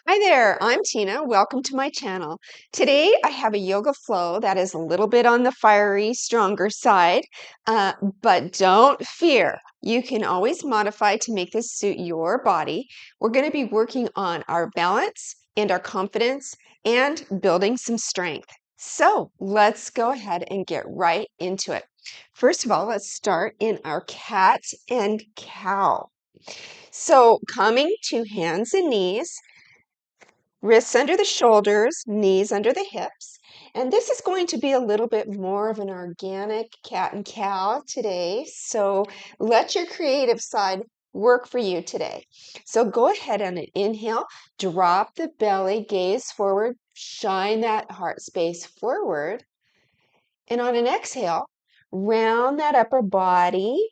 Hi there, I'm Tina. Welcome to my channel. Today I have a yoga flow that is a little bit on the fiery, stronger side, uh, but don't fear. You can always modify to make this suit your body. We're going to be working on our balance and our confidence and building some strength. So let's go ahead and get right into it. First of all, let's start in our cat and cow. So coming to hands and knees. Wrists under the shoulders, knees under the hips. And this is going to be a little bit more of an organic cat and cow today. So let your creative side work for you today. So go ahead on an inhale, drop the belly, gaze forward, shine that heart space forward. And on an exhale, round that upper body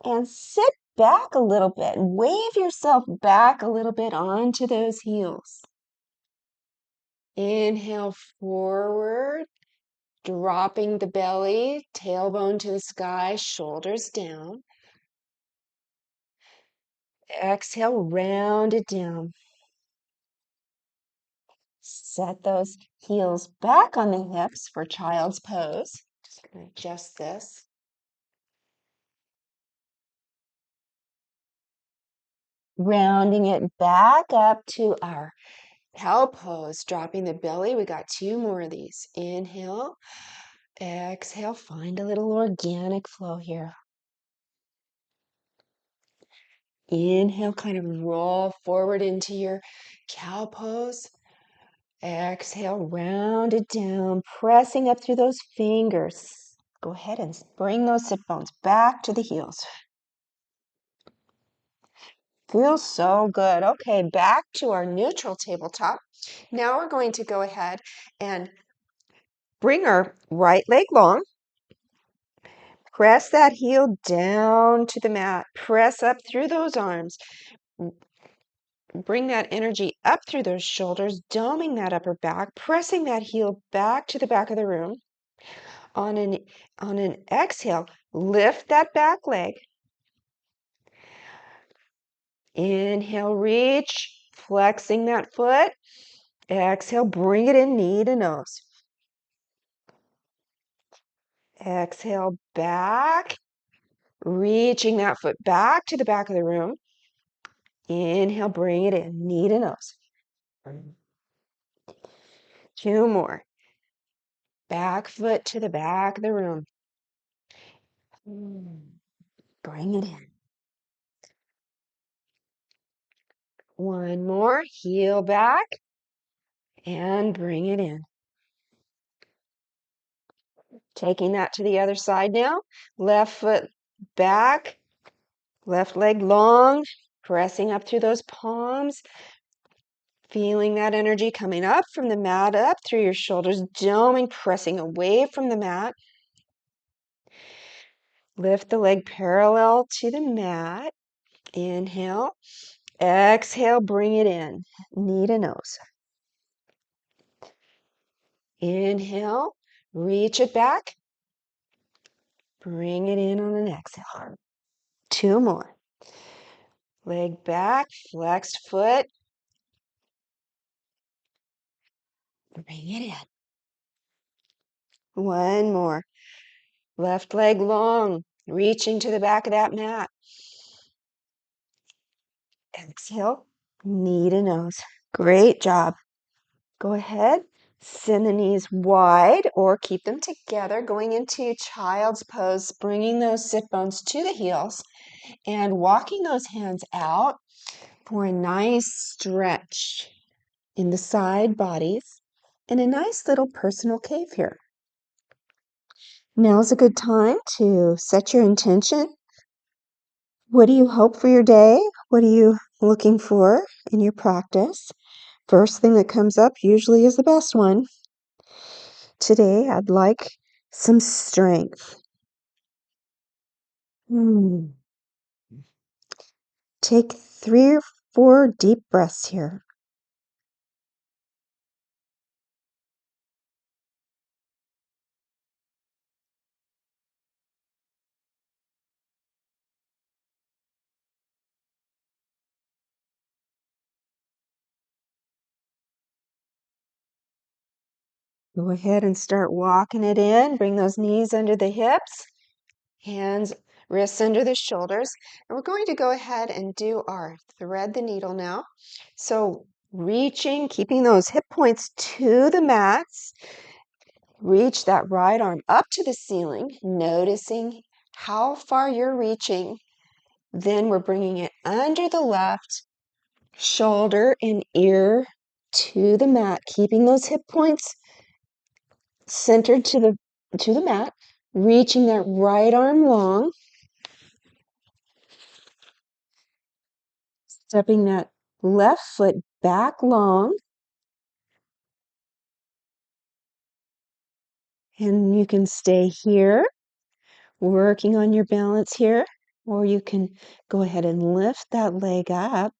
and sit back a little bit. Wave yourself back a little bit onto those heels. Inhale forward, dropping the belly, tailbone to the sky, shoulders down. Exhale, round it down. Set those heels back on the hips for child's pose. Just going to adjust this. Rounding it back up to our cow pose, dropping the belly. We got two more of these. Inhale, exhale, find a little organic flow here. Inhale, kind of roll forward into your cow pose. Exhale, round it down, pressing up through those fingers. Go ahead and bring those sit bones back to the heels. Feels so good. Okay, back to our neutral tabletop. Now we're going to go ahead and bring our right leg long. Press that heel down to the mat. Press up through those arms. Bring that energy up through those shoulders, doming that upper back, pressing that heel back to the back of the room. On an exhale, lift that back leg. Inhale, reach, flexing that foot. Exhale, bring it in, knee to nose. Exhale, back, reaching that foot back to the back of the room. Inhale, bring it in, knee to nose. Two more. Back foot to the back of the room. Bring it in. One more, heel back and bring it in. Taking that to the other side now. Left foot back, left leg long, pressing up through those palms. Feeling that energy coming up from the mat, up through your shoulders, doming, pressing away from the mat. Lift the leg parallel to the mat. Inhale. Exhale, bring it in, knee to nose. Inhale, reach it back. Bring it in on an exhale. Two more. Leg back, flexed foot. Bring it in. One more. Left leg long, reaching to the back of that mat. Exhale, knee to nose. Great job. Go ahead, send the knees wide or keep them together, going into child's pose, bringing those sit bones to the heels and walking those hands out for a nice stretch in the side bodies and a nice little personal cave here. Now's a good time to set your intention. What do you hope for your day? What are you looking for in your practice? First thing that comes up usually is the best one. Today, I'd like some strength. Take 3 or 4 deep breaths here. Go ahead and start walking it in. Bring those knees under the hips, hands, wrists under the shoulders. And we're going to go ahead and do our thread the needle now. So reaching, keeping those hip points to the mats. Reach that right arm up to the ceiling, noticing how far you're reaching. Then we're bringing it under the left shoulder and ear to the mat, keeping those hip points centered to the mat, reaching that right arm long, stepping that left foot back long, and you can stay here, working on your balance here, or you can go ahead and lift that leg up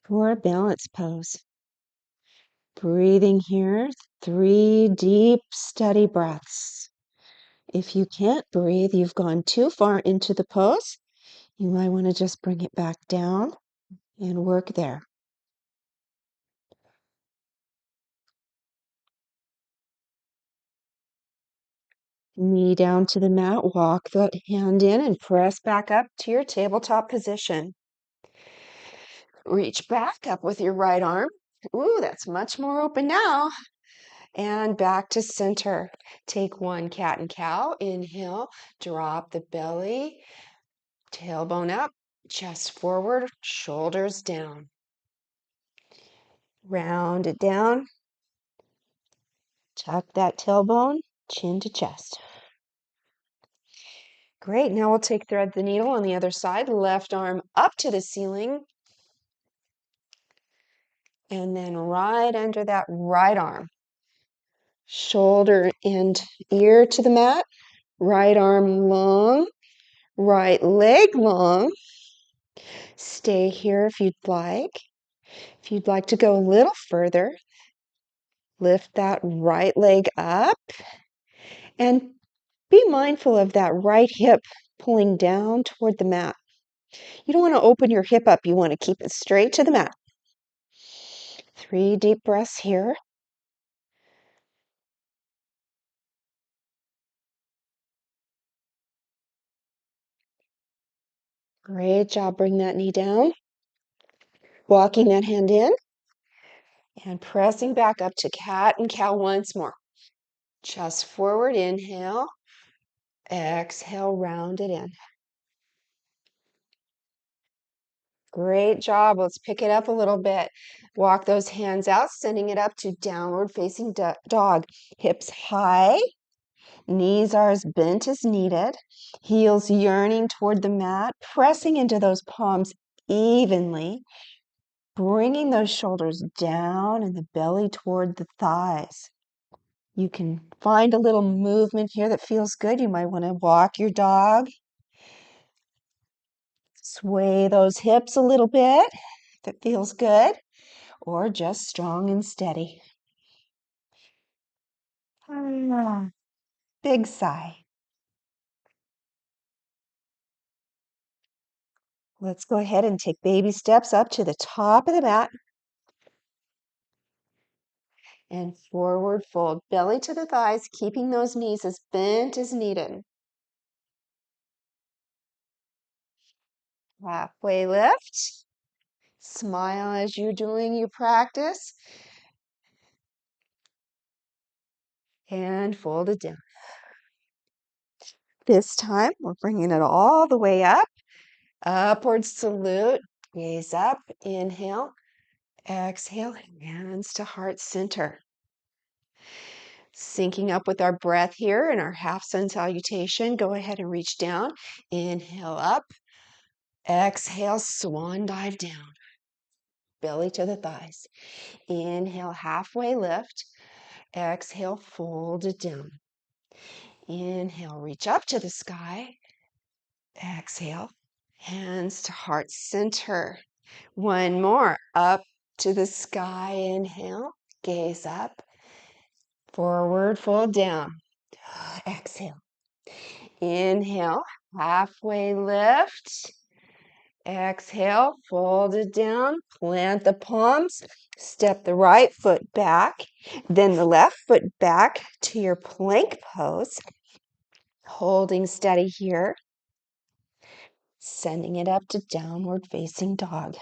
for a balance pose. Breathing here, 3 deep, steady breaths. If you can't breathe, you've gone too far into the pose, you might want to just bring it back down and work there. Knee down to the mat, walk that hand in and press back up to your tabletop position. Reach back up with your right arm. Ooh, that's much more open now. And back to center. Take one cat and cow. Inhale, drop the belly, tailbone up, chest forward, shoulders down. Round it down. Tuck that tailbone, chin to chest. Great. Now we'll take thread the needle on the other side. Left arm up to the ceiling. And then right under that right arm. Shoulder and ear to the mat. Right arm long. Right leg long. Stay here if you'd like. If you'd like to go a little further, lift that right leg up and be mindful of that right hip pulling down toward the mat. You don't want to open your hip up. You want to keep it straight to the mat. 3 deep breaths here. Great job. Bring that knee down. Walking that hand in and pressing back up to cat and cow once more. Chest forward, inhale. Exhale, round it in. Great job. Let's pick it up a little bit. Walk those hands out, sending it up to downward facing dog. Hips high, knees are as bent as needed, heels yearning toward the mat, pressing into those palms evenly, bringing those shoulders down and the belly toward the thighs. You can find a little movement here that feels good. You might want to walk your dog. Sway those hips a little bit if it feels good, or just strong and steady. Big sigh. Let's go ahead and take baby steps up to the top of the mat and forward fold, belly to the thighs, keeping those knees as bent as needed. Halfway lift. Smile as you're doing your practice. And fold it down. This time, we're bringing it all the way up. Upward salute. Gaze up. Inhale. Exhale. Hands to heart center. Syncing up with our breath here in our half sun salutation. Go ahead and reach down. Inhale up. Exhale, swan dive down. Belly to the thighs. Inhale, halfway lift. Exhale, fold it down. Inhale, reach up to the sky. Exhale, hands to heart center. One more. Up to the sky. Inhale, gaze up. Forward fold down. Exhale. Inhale, halfway lift. Exhale, fold it down, plant the palms, step the right foot back, then the left foot back to your plank pose, holding steady here, sending it up to downward facing dog.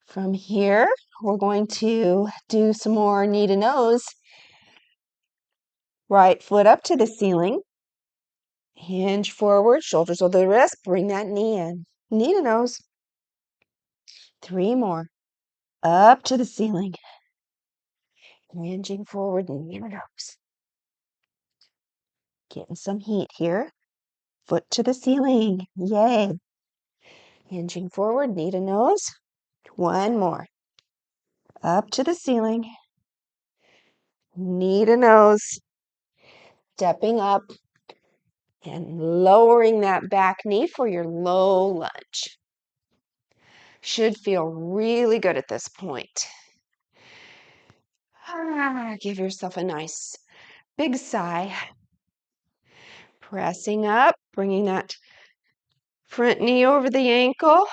From here, we're going to do some more knee to nose. Right foot up to the ceiling, hinge forward, shoulders over the wrist, bring that knee in, knee to nose. 3 more. Up to the ceiling. Hinging forward, knee to nose. Getting some heat here. Foot to the ceiling. Yay. Hinging forward, knee to nose. 1 more. Up to the ceiling. Knee to nose. Stepping up and lowering that back knee for your low lunge. Should feel really good at this point. Give yourself a nice big sigh. Pressing up, bringing that front knee over the ankle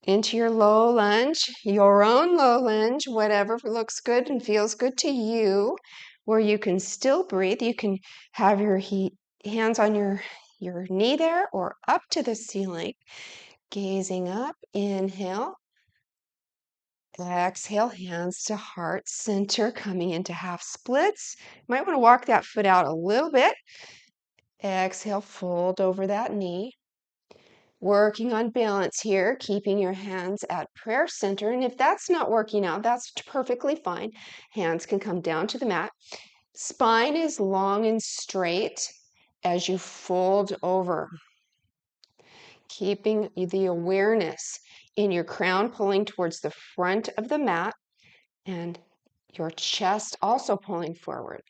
into your low lunge, your own low lunge, whatever looks good and feels good to you, where you can still breathe. You can have your hands on your knee there or up to the ceiling. Gazing up, inhale. Exhale, hands to heart center, coming into half splits. Might want to walk that foot out a little bit. Exhale, fold over that knee. Working on balance here, keeping your hands at prayer center. And if that's not working out, that's perfectly fine. Hands can come down to the mat. Spine is long and straight as you fold over. Keeping the awareness in your crown pulling towards the front of the mat and your chest also pulling forward.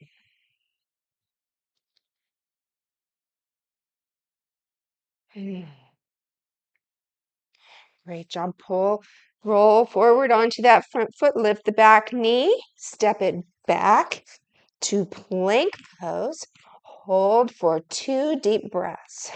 Great job. Roll forward onto that front foot. Lift the back knee. Step it back to plank pose. Hold for 2 deep breaths.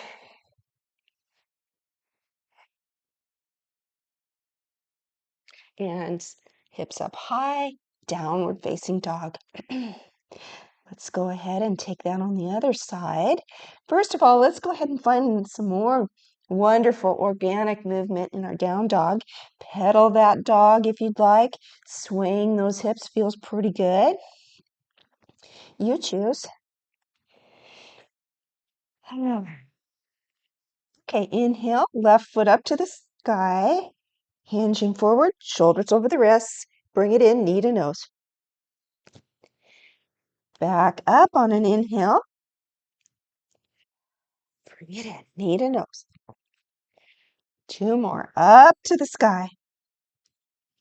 And hips up high, downward facing dog. Let's go ahead and take that on the other side. First of all, let's go ahead and find some more wonderful organic movement in our down dog. Pedal that dog if you'd like. Swaying those hips feels pretty good. You choose. Okay, inhale, left foot up to the sky. Hinging forward, shoulders over the wrists. Bring it in, knee to nose. Back up on an inhale. Bring it in, knee to nose. 2 more, up to the sky.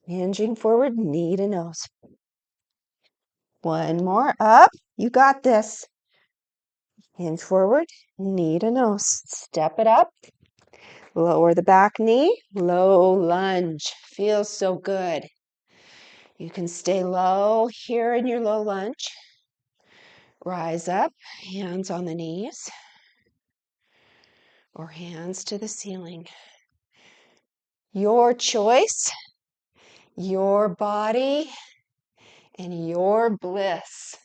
Hinging forward, knee to nose. 1 more, up. You got this. Hinge forward, knee to nose. Step it up. Lower the back knee. Low lunge. Feels so good. You can stay low here in your low lunge. Rise up, hands on the knees or hands to the ceiling. Your choice, your body, and your bliss.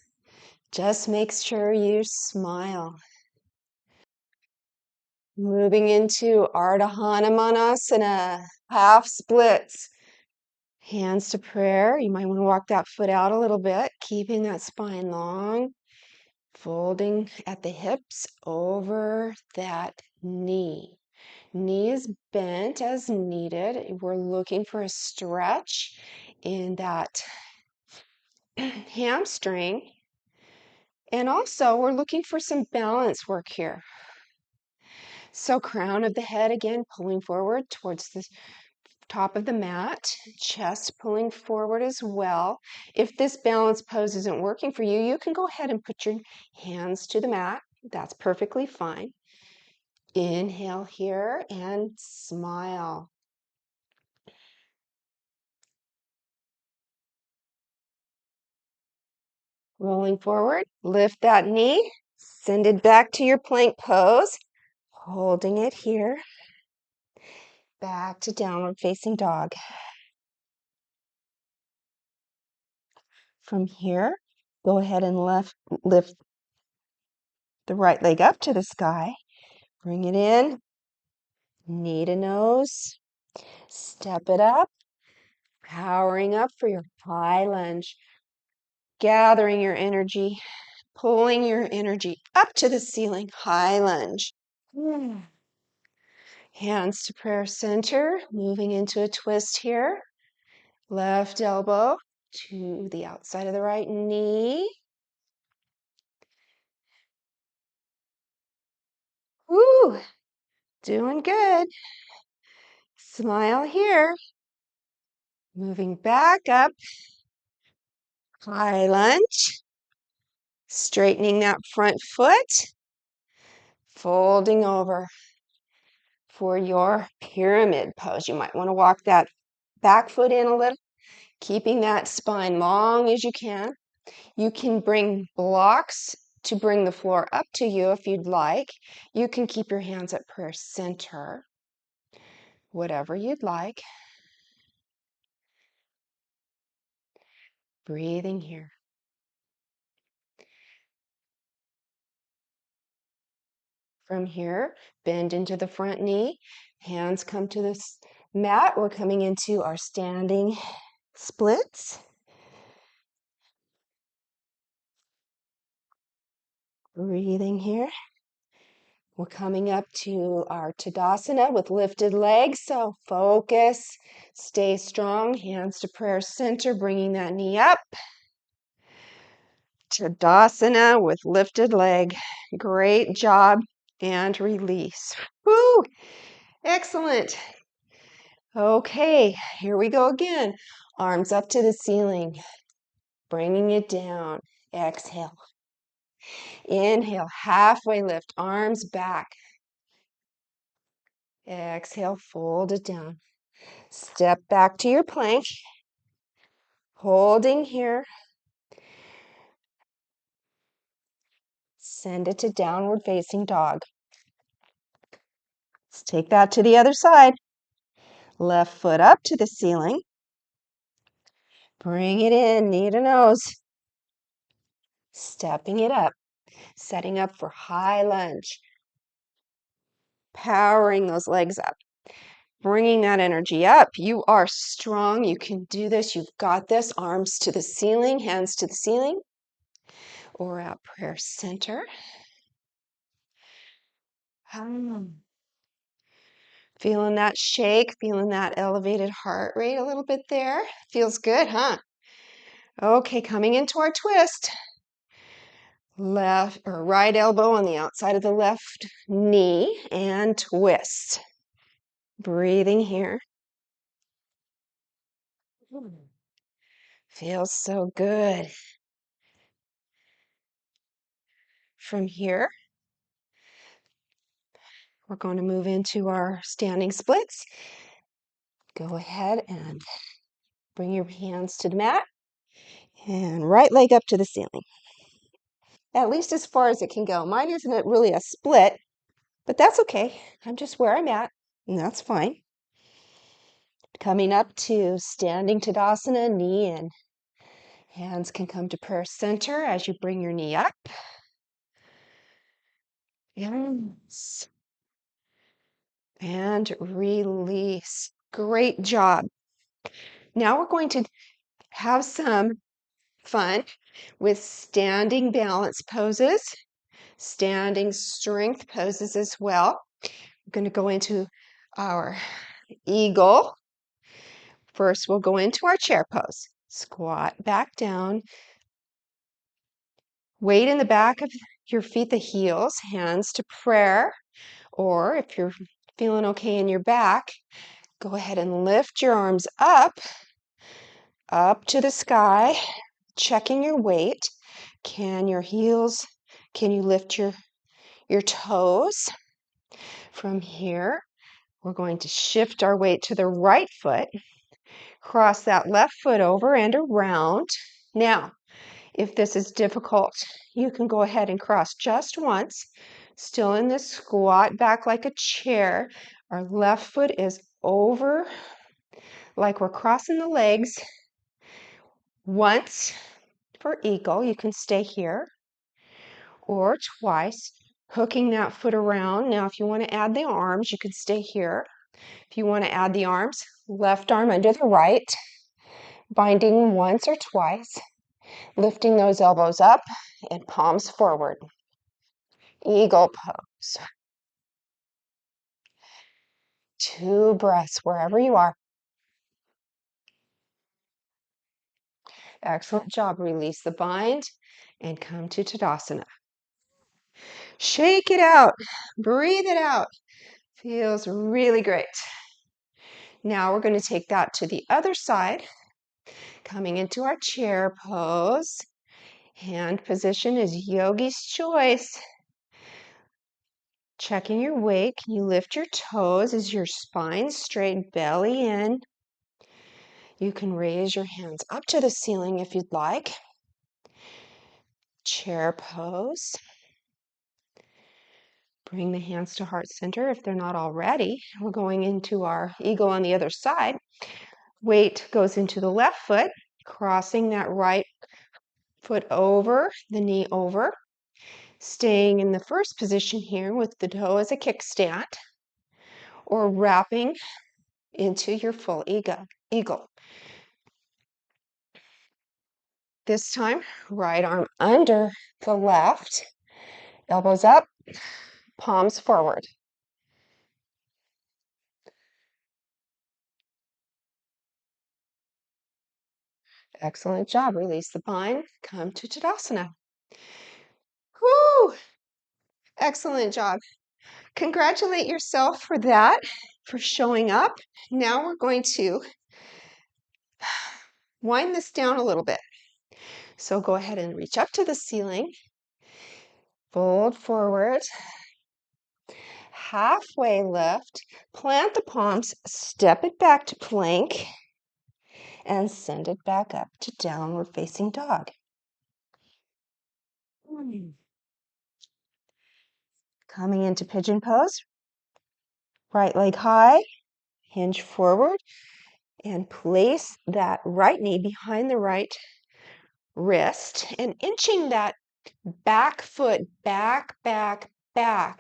Just make sure you smile. Moving into Ardha Hanumanasana, half splits. Hands to prayer. You might want to walk that foot out a little bit, keeping that spine long. Folding at the hips over that knee. Knee is bent as needed. We're looking for a stretch in that hamstring. And also, we're looking for some balance work here. So crown of the head again, pulling forward towards the top of the mat, chest pulling forward as well. If this balance pose isn't working for you, you can go ahead and put your hands to the mat. That's perfectly fine. Inhale here and smile. Rolling forward, lift that knee, send it back to your plank pose. Holding it here. Back to downward facing dog. From here, go ahead and lift the right leg up to the sky. Bring it in. Knee to nose. Step it up. Powering up for your high lunge. Gathering your energy. Pulling your energy up to the ceiling. High lunge. Hands to prayer center. Moving into a twist here. Left elbow to the outside of the right knee. Woo! Doing good. Smile here. Moving back up. High lunge. Straightening that front foot. Folding over for your pyramid pose. You might want to walk that back foot in a little, keeping that spine long as you can. You can bring blocks to bring the floor up to you if you'd like. You can keep your hands at prayer center, whatever you'd like. Breathing here. From here, bend into the front knee. Hands come to this mat. We're coming into our standing splits. Breathing here. We're coming up to our Tadasana with lifted legs. So focus, stay strong. Hands to prayer center, bringing that knee up. Tadasana with lifted leg. Great job. And release. Woo! Excellent. Okay, here we go again. Arms up to the ceiling. Bringing it down. Exhale. Inhale, halfway lift, arms back. Exhale, fold it down. Step back to your plank. Holding here. Send it to downward facing dog. Let's take that to the other side. Left foot up to the ceiling. Bring it in, knee to nose. Stepping it up. Setting up for high lunge. Powering those legs up. Bringing that energy up. You are strong. You can do this. You've got this. Arms to the ceiling, hands to the ceiling. Or out prayer center. Feeling that shake, feeling that elevated heart rate a little bit there. Feels good, huh? Okay, coming into our twist. Left or right elbow on the outside of the left knee and twist. Breathing here. Feels so good. From here, we're going to move into our standing splits. Go ahead and bring your hands to the mat and right leg up to the ceiling. At least as far as it can go. Mine isn't really a split, but that's okay. I'm just where I'm at, and that's fine. Coming up to standing Tadasana, knee in. Hands can come to prayer center as you bring your knee up. Yes. And release. Great job. Now we're going to have some fun with standing balance poses, standing strength poses as well. We're going to go into our eagle. First, we'll go into our chair pose. Squat back down. Weight in the back of your feet, the heels, hands to prayer. Or if you're feeling okay in your back, go ahead and lift your arms up to the sky, checking your weight. Can you lift your toes? From here, we're going to shift our weight to the right foot. Cross that left foot over and around. Now, if this is difficult, you can go ahead and cross just once. Still in this squat back like a chair. Our left foot is over, like we're crossing the legs. Once for eagle, you can stay here, or twice, hooking that foot around. Now, if you want to add the arms, you can stay here. If you want to add the arms, left arm under the right, binding once or twice, lifting those elbows up and palms forward. Eagle pose. 2 breaths wherever you are. Excellent job. Release the bind and come to Tadasana. Shake it out. Breathe it out. Feels really great. Now we're going to take that to the other side. Coming into our chair pose. Hand position is yogi's choice. Checking your weight. Can you lift your toes? Is your spine straight, belly in? You can raise your hands up to the ceiling if you'd like. Chair pose. Bring the hands to heart center if they're not already. We're going into our eagle on the other side. Weight goes into the left foot, crossing that right foot over, the knee over. Staying in the first position here with the toe as a kickstand, or wrapping into your full eagle. This time, right arm under the left, elbows up, palms forward. Excellent job. Release the bind. Come to Tadasana. Whoo! Excellent job. Congratulate yourself for that, for showing up. Now we're going to wind this down a little bit. So go ahead and reach up to the ceiling. Fold forward. Halfway lift. Plant the palms. Step it back to plank. And send it back up to downward facing dog. Coming into pigeon pose. Right leg high. Hinge forward. And place that right knee behind the right wrist. And inching that back foot back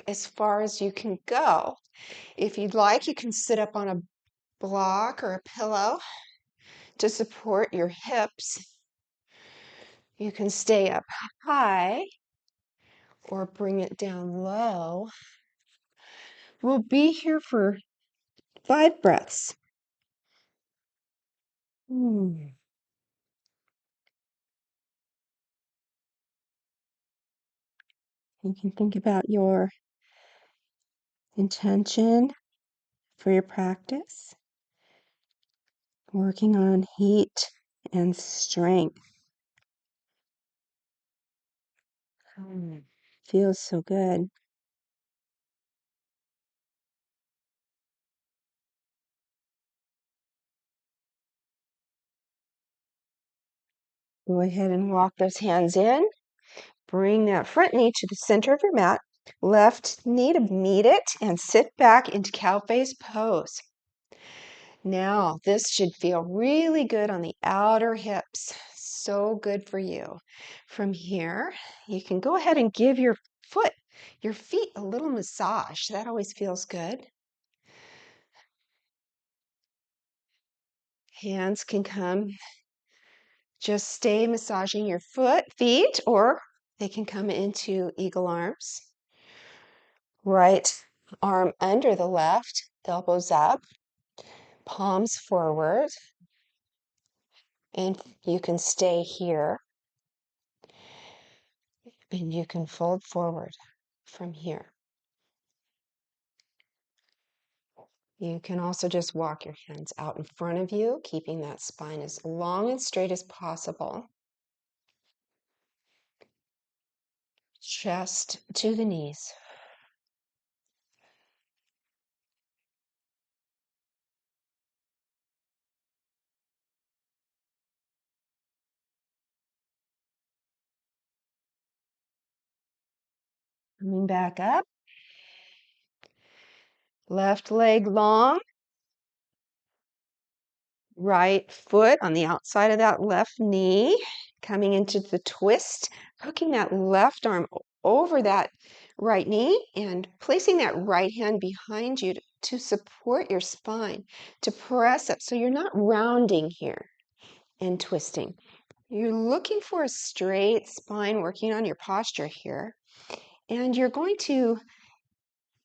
as far as you can go. If you'd like, you can sit up on a block or a pillow to support your hips. You can stay up high or bring it down low. We'll be here for 5 breaths. You can think about your intention for your practice, working on heat and strength. Feels so good. Go ahead and walk those hands in. Bring that front knee to the center of your mat. Left knee to meet it and sit back into cow face pose. Now, this should feel really good on the outer hips. So good for you. From here, you can go ahead and give your feet a little massage. That always feels good. Hands can come. Just stay massaging your feet, or they can come into eagle arms. Right arm under the left, elbows up, palms forward, and you can stay here, and you can fold forward from here. You can also just walk your hands out in front of you, keeping that spine as long and straight as possible. Chest to the knees. Coming back up. Left leg long. Right foot on the outside of that left knee. Coming into the twist. Hooking that left arm over that right knee and placing that right hand behind you to support your spine, to press up so you're not rounding here and twisting. You're looking for a straight spine, working on your posture here. And you're going to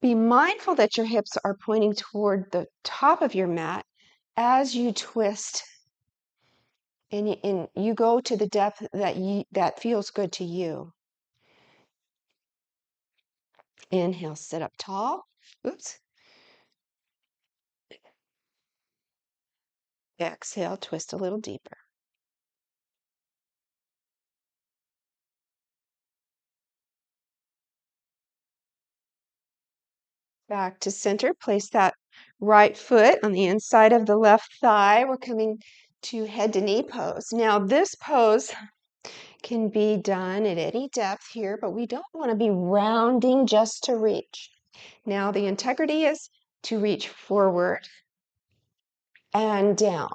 be mindful that your hips are pointing toward the top of your mat as you twist and you go to the depth that feels good to you. Inhale, sit up tall. Oops. Exhale, twist a little deeper. Back to center. Place that right foot on the inside of the left thigh. We're coming to head to knee pose. Now, this pose can be done at any depth here, but we don't want to be rounding just to reach. Now, the integrity is to reach forward and down.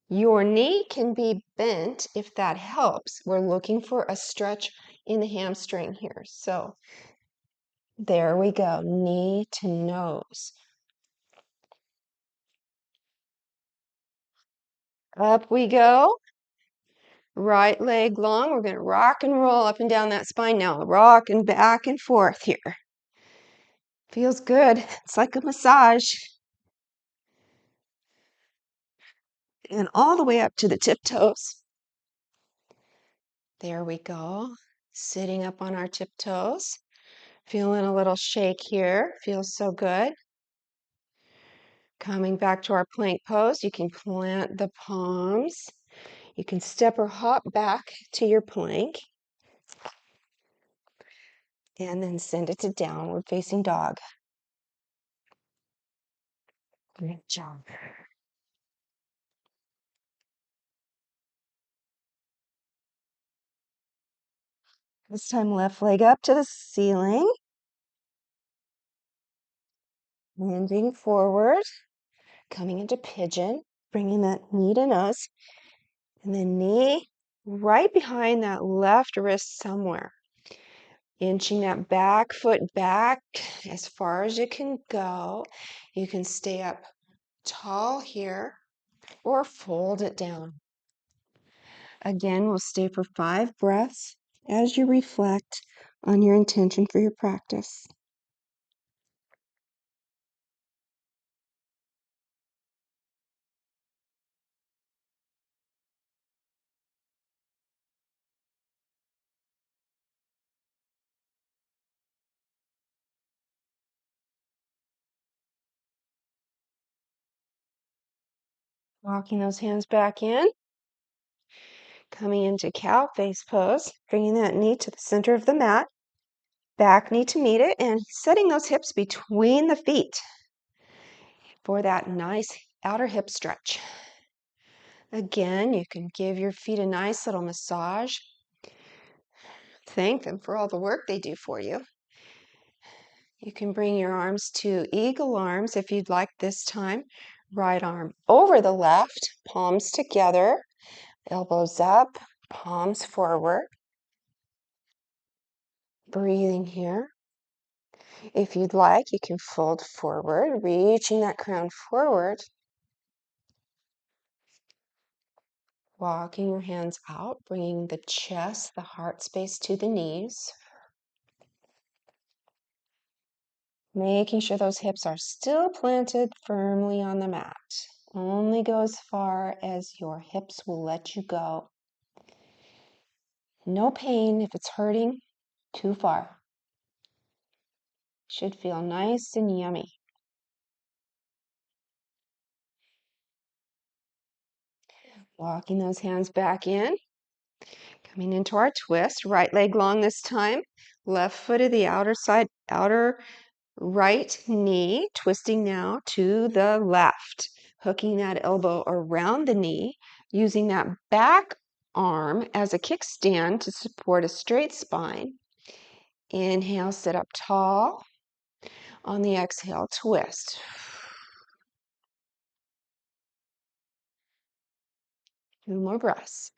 Your knee can be bent if that helps. We're looking for a stretch in the hamstring here. So there we go, knee to nose. Up we go. Right leg long. We're going to rock and roll up and down that spine now. Rocking back and forth here. Feels good. It's like a massage. And all the way up to the tiptoes. There we go. Sitting up on our tiptoes. Feeling a little shake here. Feels so good. Coming back to our plank pose, you can plant the palms. You can step or hop back to your plank. And then send it to downward facing dog. Great job. This time, left leg up to the ceiling. Bending forward. Coming into pigeon. Bringing that knee to nose. And then knee right behind that left wrist somewhere. Inching that back foot back as far as you can go. You can stay up tall here or fold it down. Again, we'll stay for 5 breaths as you reflect on your intention for your practice. Walking those hands back in. Coming into cow face pose, bringing that knee to the center of the mat. Back knee to meet it and setting those hips between the feet for that nice outer hip stretch. Again, you can give your feet a nice little massage. Thank them for all the work they do for you. You can bring your arms to eagle arms if you'd like this time. Right arm over the left, palms together, elbows up, palms forward. Breathing here. If you'd like, you can fold forward, reaching that crown forward. Walking your hands out, bringing the chest, the heart space to the knees. Making sure those hips are still planted firmly on the mat. Only go as far as your hips will let you go. No pain if it's hurting too far. Should feel nice and yummy. Walking those hands back in. Coming into our twist, right leg long this time. Left foot of the outer side, outer right knee, twisting now to the left. Hooking that elbow around the knee, using that back arm as a kickstand to support a straight spine. Inhale, sit up tall. On the exhale, twist. 2 more breaths.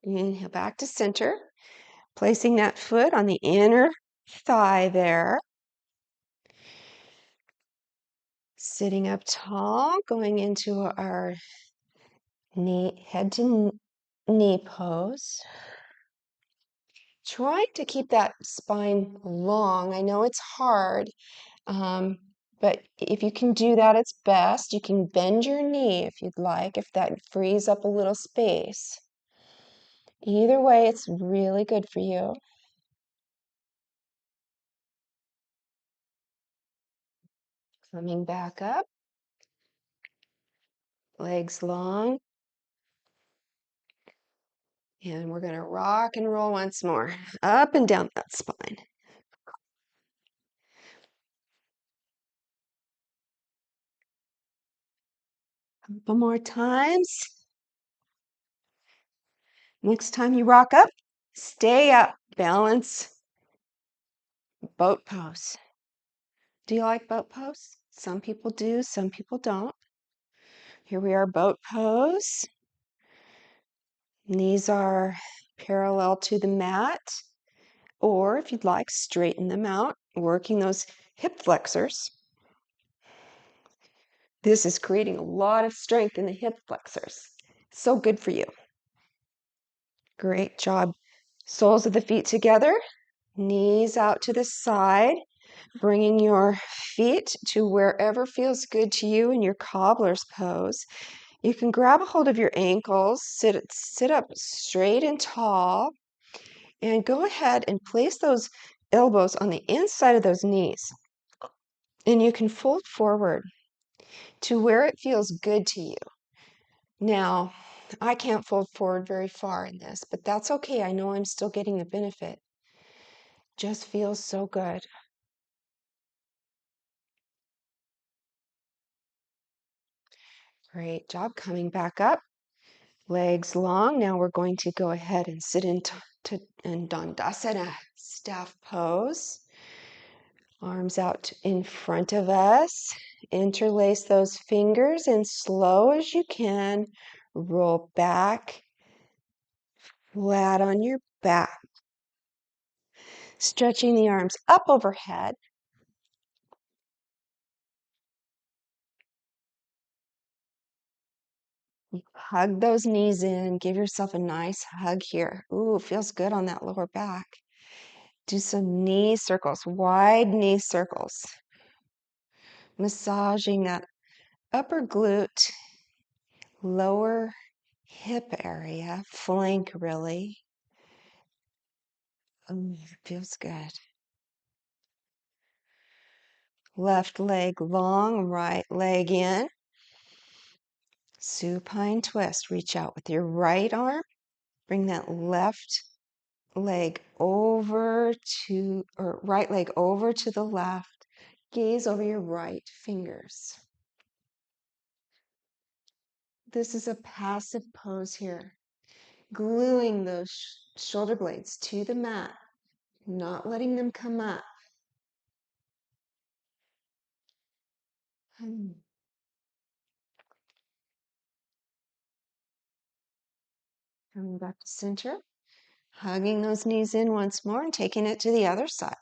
Inhale back to center, placing that foot on the inner thigh there. Sitting up tall, going into our head to knee pose. Try to keep that spine long. I know it's hard, but if you can do that, it's best. You can bend your knee if you'd like, if that frees up a little space. Either way, it's really good for you. Coming back up, legs long. And we're going to rock and roll once more, up and down that spine. A couple more times. Next time you rock up, stay up, balance, boat pose. Do you like boat pose? Some people do, some people don't. Here we are, boat pose. Knees are parallel to the mat, or if you'd like, straighten them out, working those hip flexors. This is creating a lot of strength in the hip flexors. So good for you. Great job. Soles of the feet together, knees out to the side, bringing your feet to wherever feels good to you in your cobbler's pose. You can grab a hold of your ankles, sit up straight and tall, and go ahead and place those elbows on the inside of those knees. And you can fold forward to where it feels good to you. Now, I can't fold forward very far in this, but that's okay. I know I'm still getting the benefit. Just feels so good. Great job. Coming back up, legs long. Now we're going to go ahead and sit in Dandasana, staff pose. Arms out in front of us. Interlace those fingers and slow as you can, roll back, flat on your back. Stretching the arms up overhead. Hug those knees in. Give yourself a nice hug here. Ooh, feels good on that lower back. Do some knee circles, wide knee circles. Massaging that upper glute, lower hip area, flank really. Feels good. Left leg long, right leg in. Supine twist. Reach out with your right arm. Bring that left leg over to, or right leg over to the left. Gaze over your right fingers. This is a passive pose here. Gluing those shoulder blades to the mat, not letting them come up. Coming back to center. Hugging those knees in once more and taking it to the other side.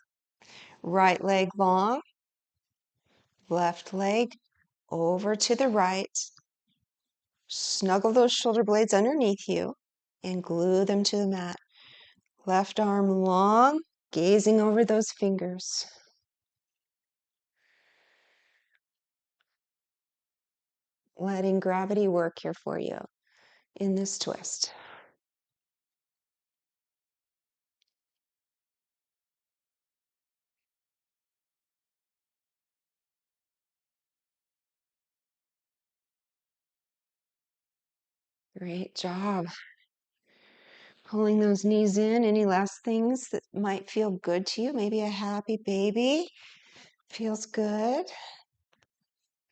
Right leg long, left leg over to the right. Snuggle those shoulder blades underneath you and glue them to the mat. Left arm long, gazing over those fingers. Letting gravity work here for you in this twist. Great job. Pulling those knees in. Any last things that might feel good to you? Maybe a happy baby. Feels good.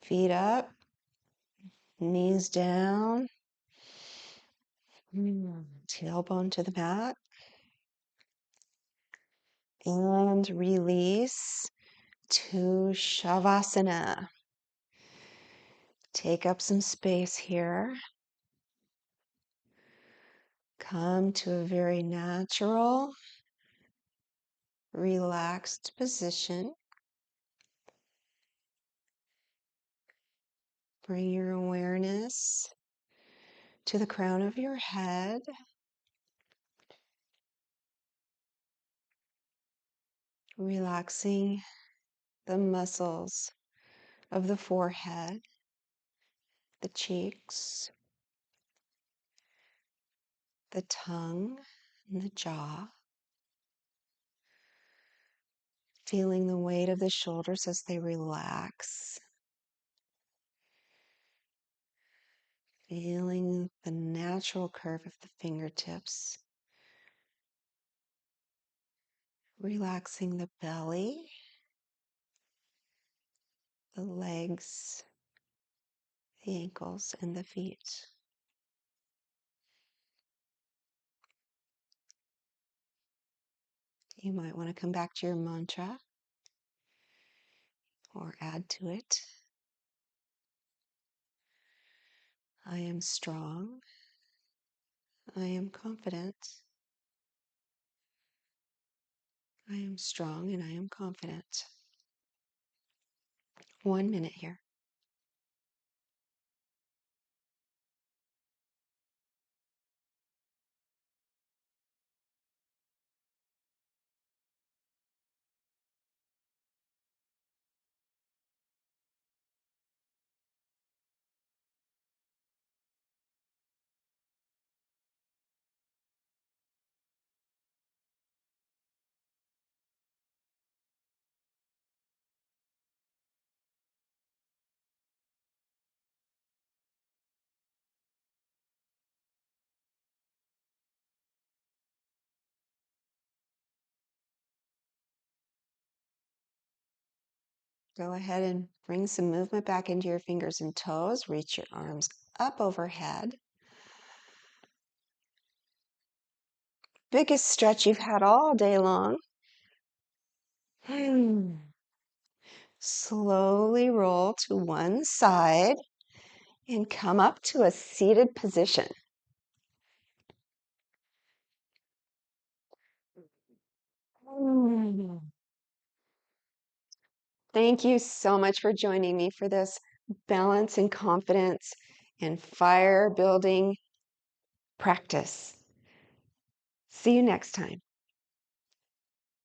Feet up. Knees down, tailbone to the mat, and release to Shavasana. Take up some space here. Come to a very natural, relaxed position. Bring your awareness to the crown of your head. Relaxing the muscles of the forehead, the cheeks, the tongue, and the jaw. Feeling the weight of the shoulders as they relax. Feeling the natural curve of the fingertips. Relaxing the belly, the legs, the ankles, and the feet. You might want to come back to your mantra or add to it. I am strong. I am confident. I am strong and I am confident. 1 minute here. Go ahead and bring some movement back into your fingers and toes. Reach your arms up overhead. Biggest stretch you've had all day long. Slowly roll to one side and come up to a seated position. Thank you so much for joining me for this balance and confidence and fire building practice. See you next time.